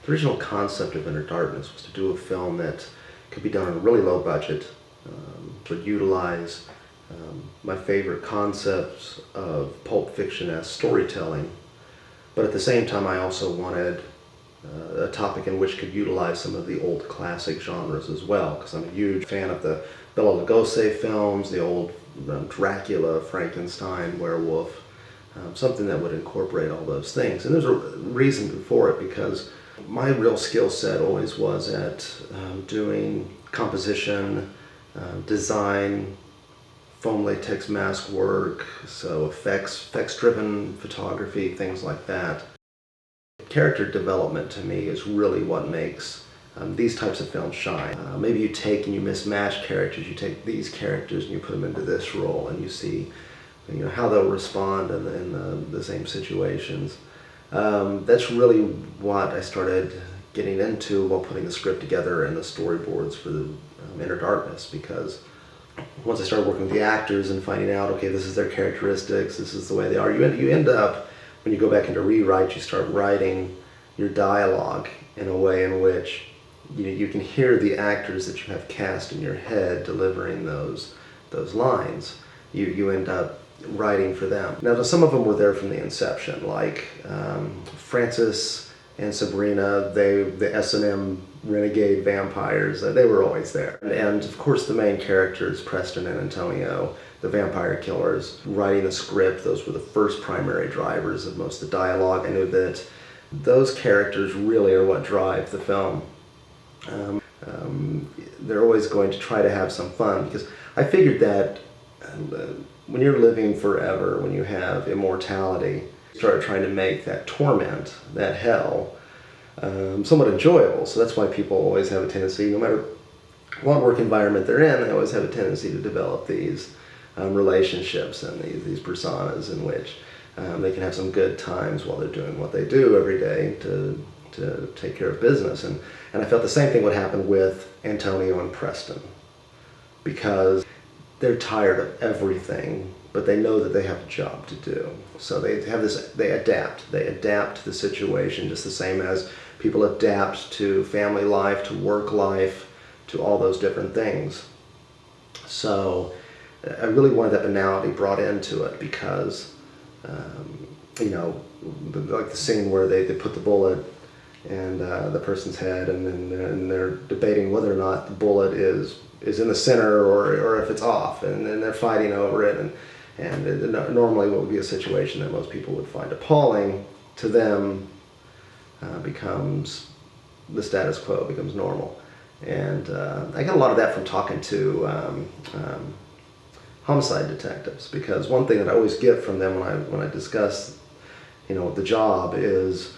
The original concept of Inner Darkness was to do a film that could be done on a really low budget, would utilize my favorite concepts of pulp fiction as storytelling, but at the same time I also wanted a topic in which could utilize some of the old classic genres as well, because I'm a huge fan of the Bela Lugosi films, the old Dracula, Frankenstein, werewolf, something that would incorporate all those things. And there's a reason for it, because my real skill set always was at doing composition, design, foam latex mask work, so effects-driven photography, things like that. Character development to me is really what makes these types of films shine. Maybe you take and you mismatch characters. You take these characters and you put them into this role, and you see, how they'll respond in the same situations. That's really what I started getting into while putting the script together and the storyboards for the Inner Darkness, because once I started working with the actors and finding out, okay, this is their characteristics, this is the way they are, you end up, when you go back into rewrite, you start writing your dialogue in a way in which you can hear the actors that you have cast in your head delivering those lines. You end up writing for them. Now, some of them were there from the inception, like Francis and Sabrina, the S&M renegade vampires, they were always there. And of course the main characters, Preston and Antonio, the vampire killers, writing the script, those were the first primary drivers of most of the dialogue. I knew that those characters really are what drive the film. They're always going to try to have some fun, because I figured that when you're living forever, when you have immortality, you start trying to make that torment, that hell, somewhat enjoyable. So that's why people always have a tendency, no matter what work environment they're in, they always have a tendency to develop these relationships and these personas in which they can have some good times while they're doing what they do every day to take care of business. And I felt the same thing would happen with Antonio and Preston, because they're tired of everything, but they know that they have a job to do. So they adapt to the situation, just the same as people adapt to family life, to work life, to all those different things. So I really wanted that banality brought into it, because like the scene where they put the bullet in the person's head, and they're debating whether or not the bullet is in the center or if it's off, and then they're fighting over it, and normally what would be a situation that most people would find appalling, to them becomes the status quo, becomes normal. And I get a lot of that from talking to homicide detectives, because one thing that I always get from them when I discuss the job is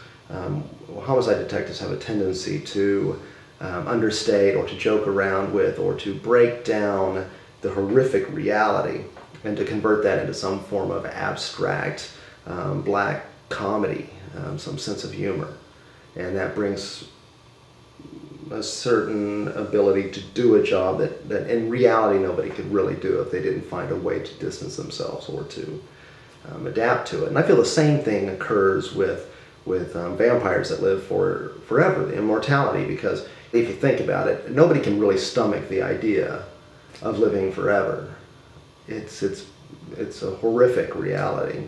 homicide detectives have a tendency to understate, or to joke around with, or to break down the horrific reality and to convert that into some form of abstract black comedy, some sense of humor. And that brings a certain ability to do a job that in reality nobody could really do if they didn't find a way to distance themselves or to adapt to it. And I feel the same thing occurs with vampires that live forever, the immortality, because if you think about it, nobody can really stomach the idea of living forever. It's a horrific reality.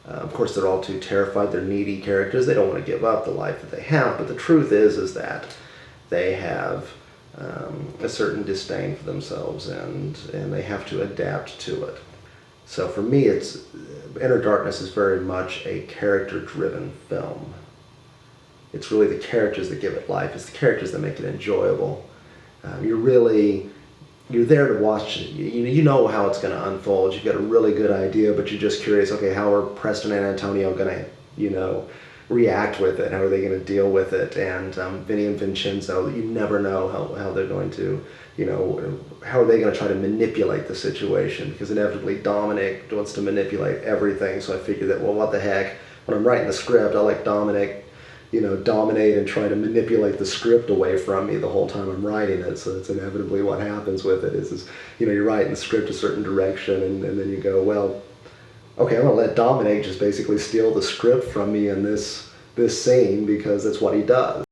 Of course, they're all too terrified. They're needy characters. They don't want to give up the life that they have. But the truth is that they have a certain disdain for themselves, and they have to adapt to it. So for me, Inner Darkness is very much a character-driven film. It's really the characters that give it life. It's the characters that make it enjoyable. You're there to watch it. You know how it's going to unfold. You've got a really good idea, but you're just curious, okay, how are Preston and Antonio going to, react with it? How are they going to deal with it? And Vinny and Vincenzo, you never know how they're going to, how are they going to try to manipulate the situation? Because inevitably Dominic wants to manipulate everything. So I figured that, well, what the heck? When I'm writing the script, I like Dominic dominate and try to manipulate the script away from me the whole time I'm writing it. So that's inevitably what happens with it is you're writing the script a certain direction, and then you go, well, okay, I'm gonna let Dominic just basically steal the script from me in this scene, because that's what he does.